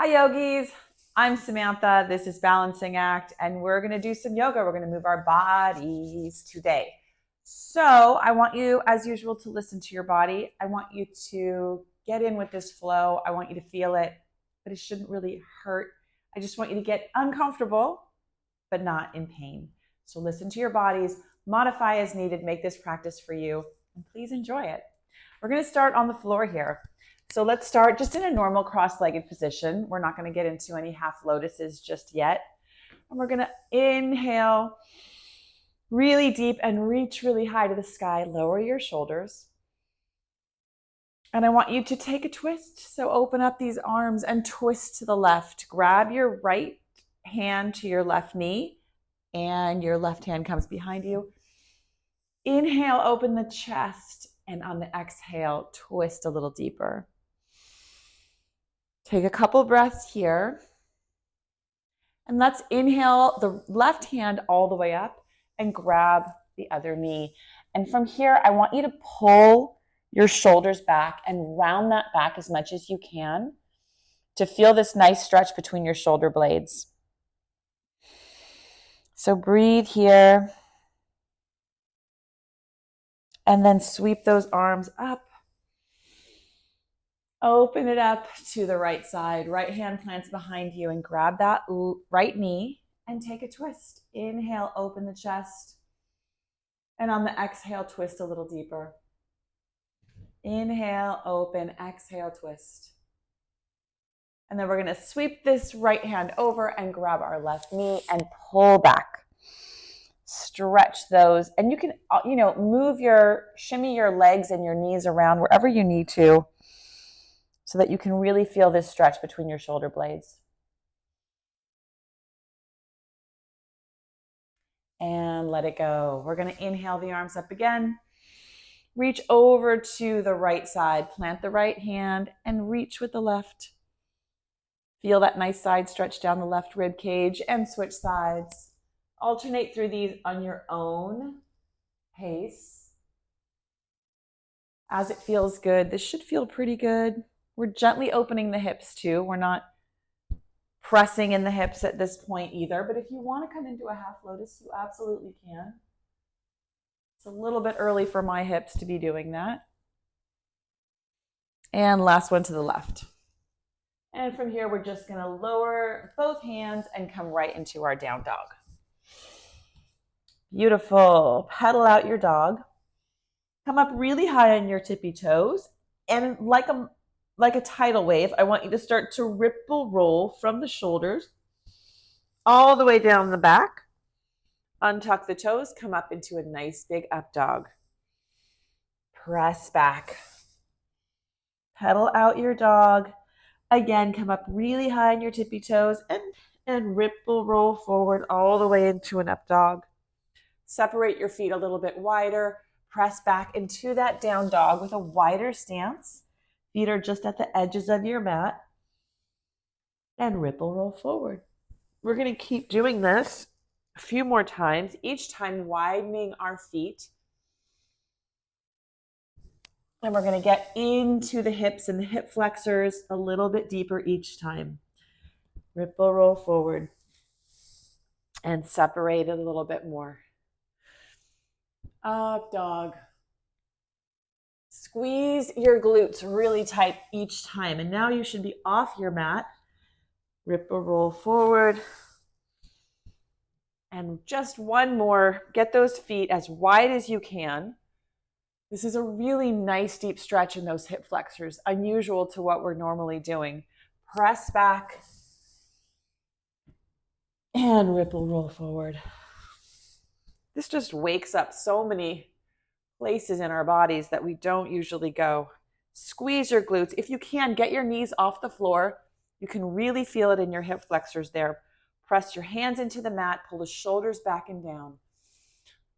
Hi yogis, I'm Samantha. This is Balancing Act and we're going to do some yoga. We're going to move our bodies today. So I want you, as usual, to listen to your body. I want you to get in with this flow. I want you to feel it, but it shouldn't really hurt. I just want you to get uncomfortable, but not in pain. So listen to your bodies, modify as needed, make this practice for you, and please enjoy it. We're going to start on the floor here. So let's start just in a normal cross-legged position. We're not going to get into any half lotuses just yet. And we're going to inhale really deep and reach really high to the sky. Lower your shoulders. And I want you to take a twist. So open up these arms and twist to the left. Grab your right hand to your left knee and your left hand comes behind you. Inhale, open the chest, and on the exhale, twist a little deeper. Take a couple breaths here. And let's inhale the left hand all the way up and grab the other knee. And from here, I want you to pull your shoulders back and round that back as much as you can to feel this nice stretch between your shoulder blades. So breathe here. And then sweep those arms up. Open it up to the right side. Right hand plants behind you and grab that right knee and take a twist. Inhale, open the chest. And on the exhale, twist a little deeper. Inhale, open, exhale, twist. And then we're going to sweep this right hand over and grab our left knee and pull back. Stretch those. And you can, shimmy your legs and your knees around wherever you need to, so that you can really feel this stretch between your shoulder blades. And let it go. We're going to inhale the arms up again. Reach over to the right side. Plant the right hand and reach with the left. Feel that nice side stretch down the left rib cage and switch sides. Alternate through these on your own pace. As it feels good. This should feel pretty good. We're gently opening the hips too. We're not pressing in the hips at this point either, but if you want to come into a half lotus, you absolutely can. It's a little bit early for my hips to be doing that. And last one to the left. And from here, we're just going to lower both hands and come right into our down dog. Beautiful. Pedal out your dog. Come up really high on your tippy toes. And like a tidal wave, I want you to start to ripple roll from the shoulders all the way down the back. Untuck the toes, come up into a nice big up dog. Press back. Pedal out your dog. Again, come up really high on your tippy toes and ripple roll forward all the way into an up dog. Separate your feet a little bit wider. Press back into that down dog with a wider stance. Feet are just at the edges of your mat. And ripple roll forward. We're going to keep doing this a few more times, each time widening our feet. And we're going to get into the hips and the hip flexors a little bit deeper each time. Ripple roll forward. And separate it a little bit more. Up dog. Squeeze your glutes really tight each time. And now you should be off your mat. Ripple roll forward. And just one more. Get those feet as wide as you can. This is a really nice deep stretch in those hip flexors, unusual to what we're normally doing. Press back and ripple roll forward. This just wakes up so many places in our bodies that we don't usually go. Squeeze your glutes. If you can, get your knees off the floor. You can really feel it in your hip flexors there. Press your hands into the mat. Pull the shoulders back and down.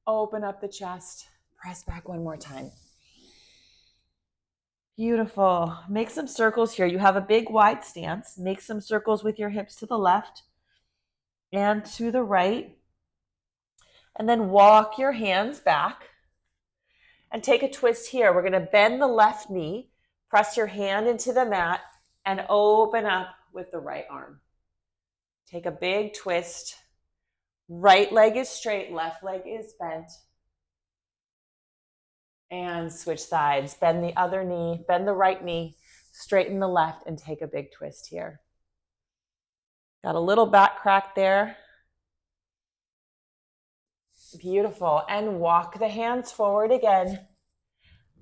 Open up the chest. Press back one more time. Beautiful. Make some circles here. You have a big wide stance. Make some circles with your hips to the left and to the right. And then walk your hands back and take a twist here. We're going to bend the left knee, press your hand into the mat, and open up with the right arm. Take a big twist. Right leg is straight, left leg is bent. And switch sides. Bend the other knee, bend the right knee, straighten the left, and take a big twist here. Got a little back crack there. Beautiful. And walk the hands forward again.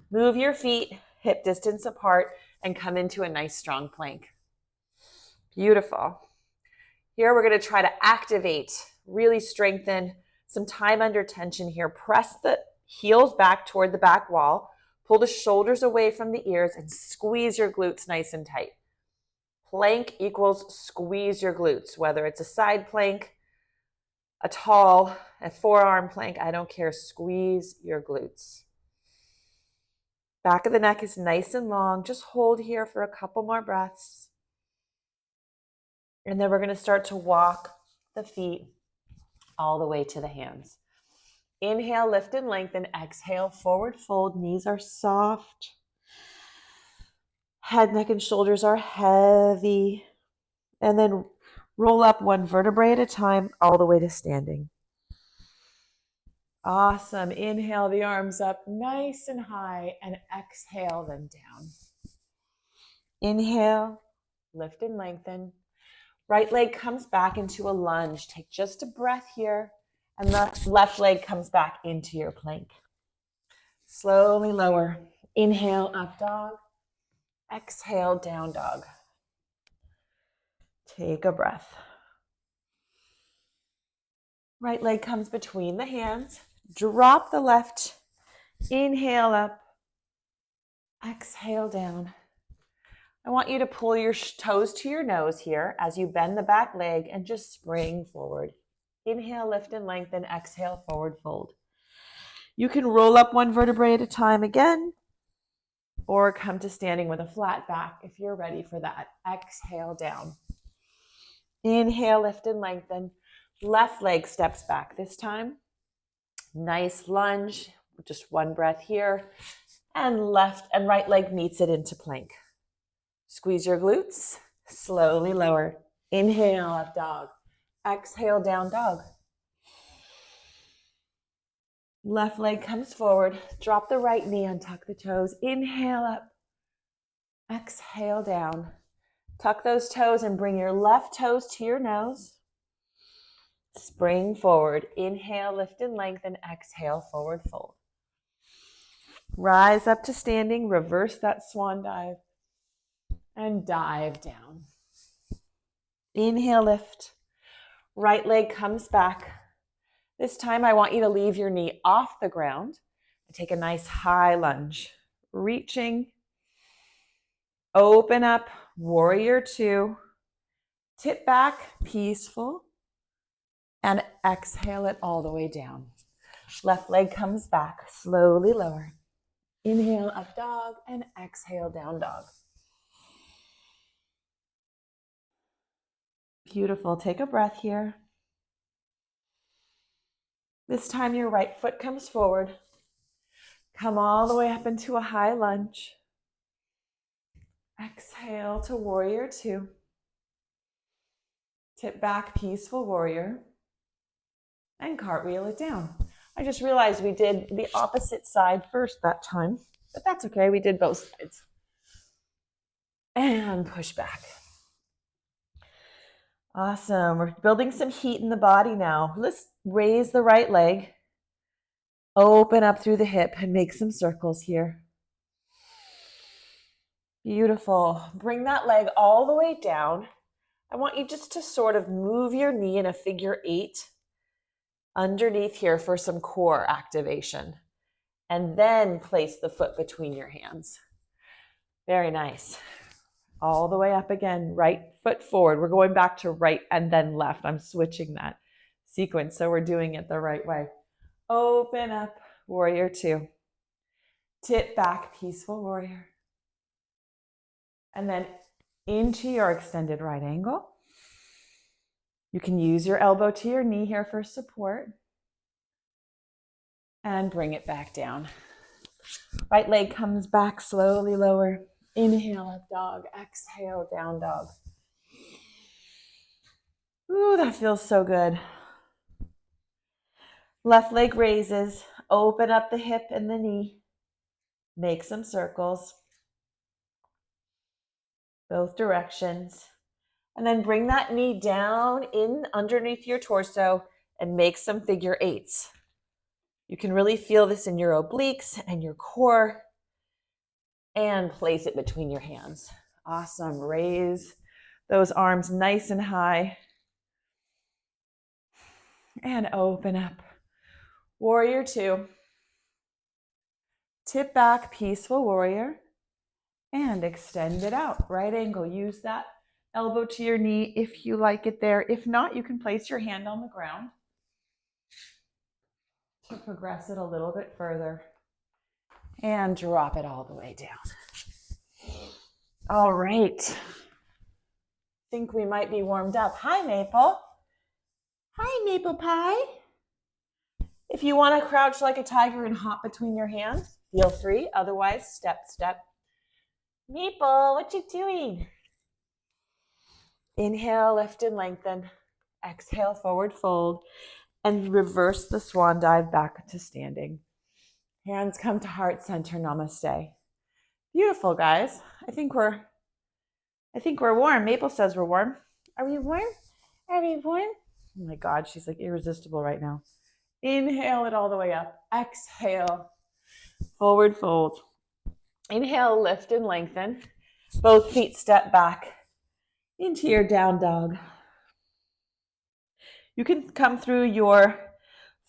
Move your feet hip distance apart and come into a nice strong plank. Beautiful. Here we're going to try to activate, really strengthen some time under tension here. Press the heels back toward the back wall. Pull the shoulders away from the ears and squeeze your glutes nice and tight. Plank equals squeeze your glutes, whether it's a side plank, a tall, a forearm plank, I don't care. Squeeze your glutes. Back of the neck is nice and long. Just hold here for a couple more breaths. And then we're going to start to walk the feet all the way to the hands. Inhale, lift and lengthen. Exhale, forward fold. Knees are soft. Head, neck, and shoulders are heavy. And then roll up one vertebrae at a time all the way to standing. Awesome. Inhale the arms up nice and high and exhale them down. Inhale, lift and lengthen. Right leg comes back into a lunge. Take just a breath here. And the left leg comes back into your plank. Slowly lower. Inhale, up dog. Exhale, down dog. Take a breath. Right leg comes between the hands. Drop the left. Inhale up. Exhale down. I want you to pull your toes to your nose here as you bend the back leg and just spring forward. Inhale, lift and lengthen. Exhale, forward fold. You can roll up one vertebrae at a time again, or come to standing with a flat back if you're ready for that. Exhale down. Inhale, lift and lengthen. Left leg steps back this time. Nice lunge. Just one breath here. And left and right leg meets it into plank. Squeeze your glutes. Slowly lower. Inhale, up dog. Exhale, down dog. Left leg comes forward. Drop the right knee, untuck the toes. Inhale up. Exhale down. Tuck those toes and bring your left toes to your nose. Spring forward. Inhale, lift and lengthen. Exhale, forward fold. Rise up to standing. Reverse that swan dive. And dive down. Inhale, lift. Right leg comes back. This time I want you to leave your knee off the ground and take a nice high lunge. Reaching. Open up. Warrior two. Tip back. Peaceful. And exhale it all the way down. Left leg comes back. Slowly lower. Inhale, up dog, and exhale, down dog. Beautiful. Take a breath here. This time your right foot comes forward. Come all the way up into a high lunge. Exhale to warrior two. Tip back, peaceful warrior. And cartwheel it down. I just realized we did the opposite side first that time, but that's okay. We did both sides. And push back. Awesome. We're building some heat in the body now. Let's raise the right leg. Open up through the hip and make some circles here. Beautiful. Bring that leg all the way down. I want you just to sort of move your knee in a figure eight underneath here for some core activation. And then place the foot between your hands. Very nice. All the way up again, right foot forward. We're going back to right and then left. I'm switching that sequence, so we're doing it the right way. Open up, warrior two. Tip back, peaceful warrior. And then into your extended right angle. You can use your elbow to your knee here for support. And bring it back down. Right leg comes back, slowly lower. Inhale, up dog. Exhale, down dog. Ooh, that feels so good. Left leg raises. Open up the hip and the knee. Make some circles. Both directions. And then bring that knee down in underneath your torso and make some figure eights. You can really feel this in your obliques and your core, and place it between your hands. Awesome. Raise those arms nice and high and open up. Warrior two. Tip back, peaceful warrior, and extend it out. Right angle. Use that elbow to your knee if you like it there. If not, you can place your hand on the ground to progress it a little bit further. And drop it all the way down. All right. Think we might be warmed up. Hi, Maple. Hi, Maple Pie. If you want to crouch like a tiger and hop between your hands, feel free. Otherwise, step, step. Maple, what you doing? Inhale, lift and lengthen. Exhale, forward fold. And reverse the swan dive back to standing. Hands come to heart center, namaste. Beautiful, guys. I think we're warm. Maple says we're warm. Are we warm? Are we warm? Oh my God, she's like irresistible right now. Inhale it all the way up. Exhale, forward fold. Inhale, lift and lengthen. Both feet step back into your down dog. You can come through your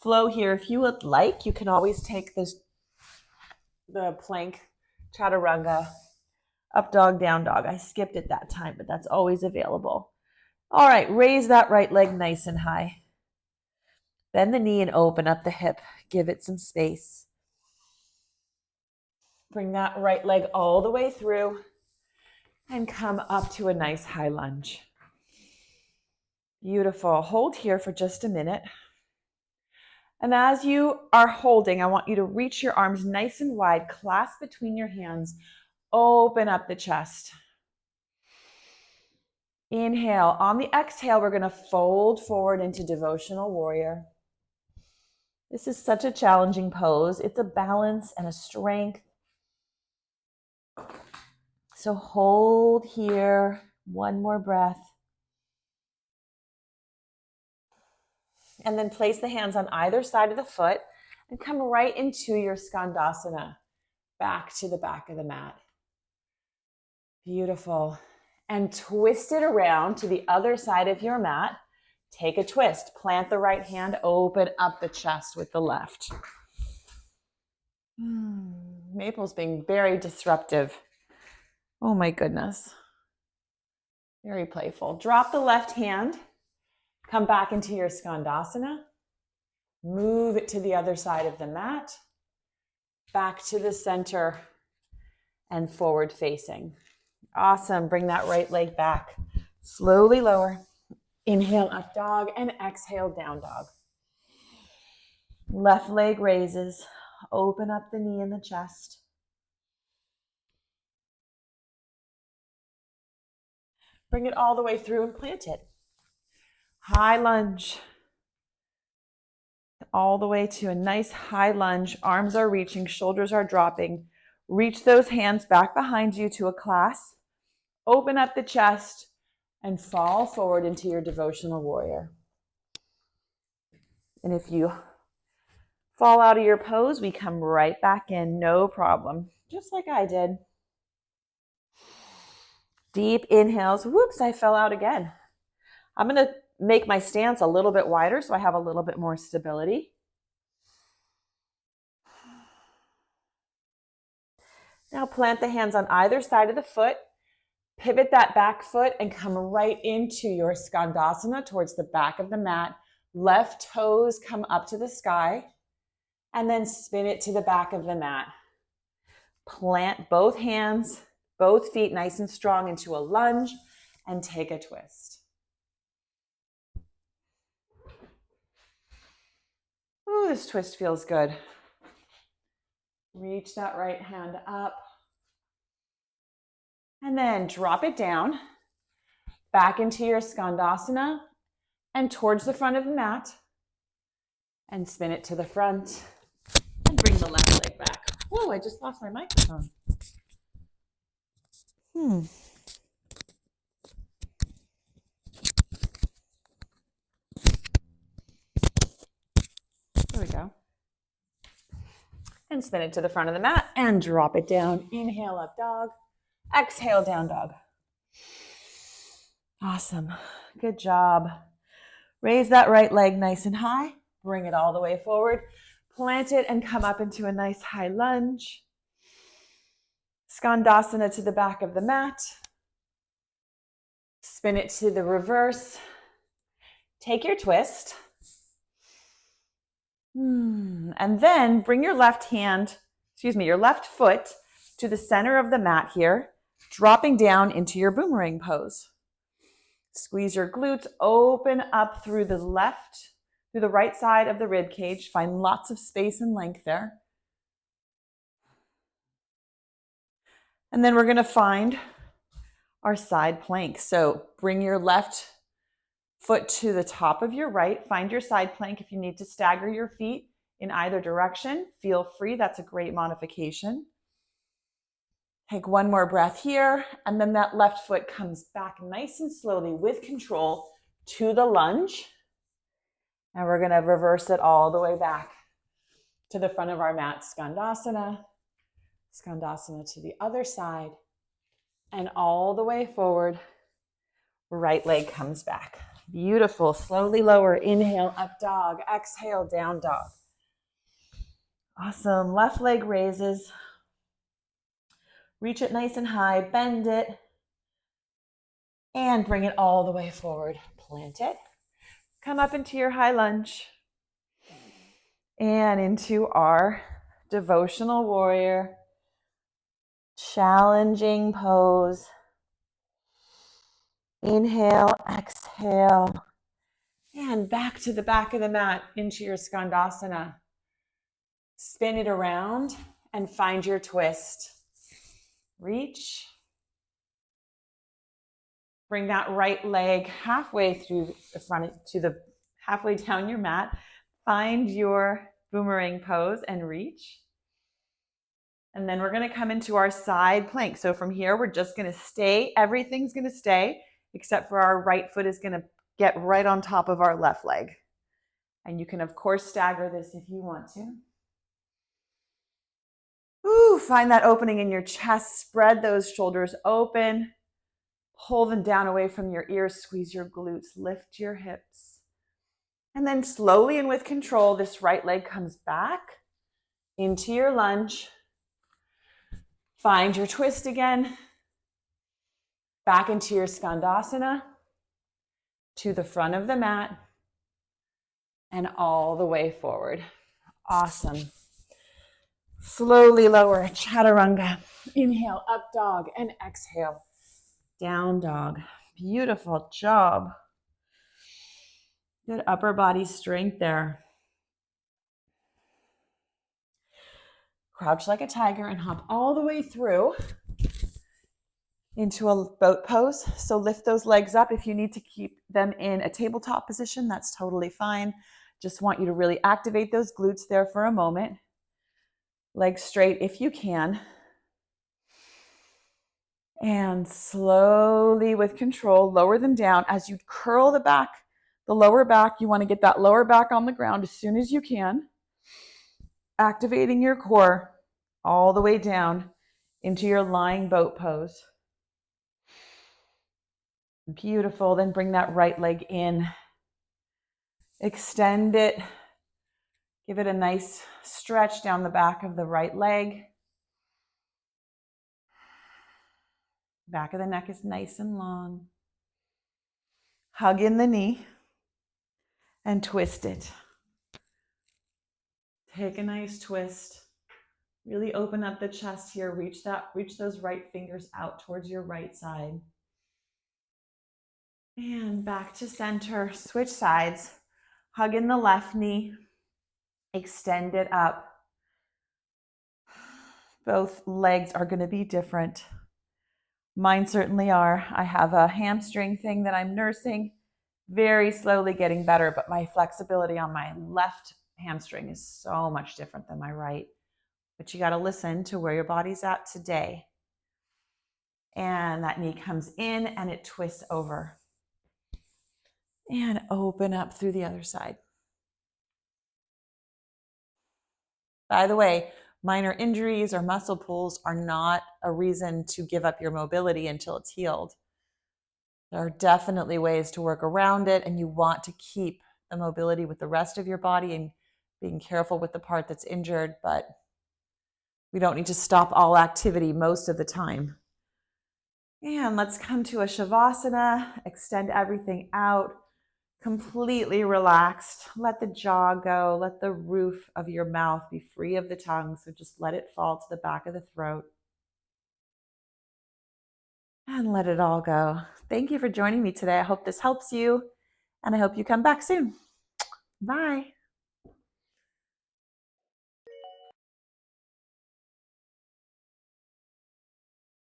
flow here if you would like. You can always take the plank chaturanga, up dog, down dog. I skipped it that time, but that's always available. All right, raise that right leg nice and high. Bend the knee and open up the hip. Give it some space. Bring that right leg all the way through and come up to a nice high lunge. Beautiful. Hold here for just a minute. And as you are holding, I want you to reach your arms nice and wide, clasp between your hands, open up the chest. Inhale. On the exhale, we're going to fold forward into devotional warrior. This is such a challenging pose. It's a balance and a strength. So hold here. One more breath. And then place the hands on either side of the foot and come right into your skandasana, back to the back of the mat. Beautiful. And twist it around to the other side of your mat. Take a twist. Plant the right hand, open up the chest with the left. Maple's being very disruptive. Oh my goodness. Very playful. Drop the left hand. Come back into your skandasana. Move it to the other side of the mat. Back to the center and forward facing. Awesome. Bring that right leg back. Slowly lower. Inhale, up dog, and exhale, down dog. Left leg raises. Open up the knee and the chest. Bring it all the way through and plant it. High lunge. All the way to a nice high lunge. Arms are reaching, shoulders are dropping. Reach those hands back behind you to a clasp. Open up the chest and fall forward into your devotional warrior. And if you fall out of your pose, we come right back in, no problem. Just like I did. Deep inhales. Whoops, I fell out again. I'm going to make my stance a little bit wider so I have a little bit more stability. Now plant the hands on either side of the foot. Pivot that back foot and come right into your skandasana towards the back of the mat. Left toes come up to the sky and then spin it to the back of the mat. Plant both hands, both feet nice and strong into a lunge and take a twist. Ooh, this twist feels good. Reach that right hand up. And then drop it down, back into your skandasana. and towards the front of the mat, and spin it to the front, and bring the left leg back. Whoa, I just lost my microphone. There we go. And spin it to the front of the mat and drop it down. Inhale, up dog. Exhale, down dog. Awesome. Good job. Raise that right leg nice and high. Bring it all the way forward. Plant it and come up into a nice high lunge. Skandasana to the back of the mat. Spin it to the reverse. Take your twist. And then bring your left foot to the center of the mat here, dropping down into your boomerang pose. Squeeze your glutes, open up through the right side of the rib cage. Find lots of space and length there. And then we're going to find our side plank. So bring your left foot to the top of your right. Find your side plank. If you need to stagger your feet in either direction, feel free. That's a great modification. Take one more breath here, and then that left foot comes back nice and slowly with control to the lunge. And we're going to reverse it all the way back to the front of our mat. Skandasana. Skandasana to the other side. And all the way forward. Right leg comes back. Beautiful. Slowly lower. Inhale, up dog. Exhale, down dog. Awesome. Left leg raises. Reach it nice and high. Bend it. And bring it all the way forward. Plant it. Come up into your high lunge. And into our devotional warrior. Challenging pose. Inhale, exhale, and back to the back of the mat into your Skandasana. Spin it around and find your twist. Reach. Bring that right leg halfway through the front halfway down your mat. Find your boomerang pose and reach. And then we're going to come into our side plank. So from here, we're just going to stay. Everything's going to stay, except for our right foot is going to get right on top of our left leg. And you can, of course, stagger this if you want to. Ooh, find that opening in your chest. Spread those shoulders open. Pull them down away from your ears. Squeeze your glutes. Lift your hips. And then slowly and with control, this right leg comes back into your lunge. Find your twist again. Back into your Skandasana. To the front of the mat. And all the way forward. Awesome. Slowly lower, chaturanga. Inhale, up dog, and exhale, down dog. Beautiful job. Good upper body strength there. Crouch like a tiger and hop all the way through into a boat pose. So lift those legs up. If you need to keep them in a tabletop position, that's totally fine. Just want you to really activate those glutes there for a moment. Legs straight if you can. And slowly with control, lower them down. As you curl the lower back, you want to get that lower back on the ground as soon as you can. Activating your core all the way down into your lying boat pose. Beautiful. Then bring that right leg in. Extend it. Give it a nice stretch down the back of the right leg. Back of the neck is nice and long. Hug in the knee and twist it. Take a nice twist. Really open up the chest here. Reach those right fingers out towards your right side. And back to center. Switch sides. Hug in the left knee. Extend it up. Both legs are going to be different. Mine certainly are. I have a hamstring thing that I'm nursing, very slowly getting better, but my flexibility on my left hamstring is so much different than my right. But you got to listen to where your body's at today. And that knee comes in and it twists over. And open up through the other side. By the way, minor injuries or muscle pulls are not a reason to give up your mobility until it's healed. There are definitely ways to work around it, and you want to keep the mobility with the rest of your body and being careful with the part that's injured, but we don't need to stop all activity most of the time. And let's come to a shavasana, extend everything out, completely relaxed. Let the jaw go, let the roof of your mouth be free of the tongue, so just let it fall to the back of the throat. And let it all go. Thank you for joining me today. I hope this helps you, and I hope you come back soon. Bye.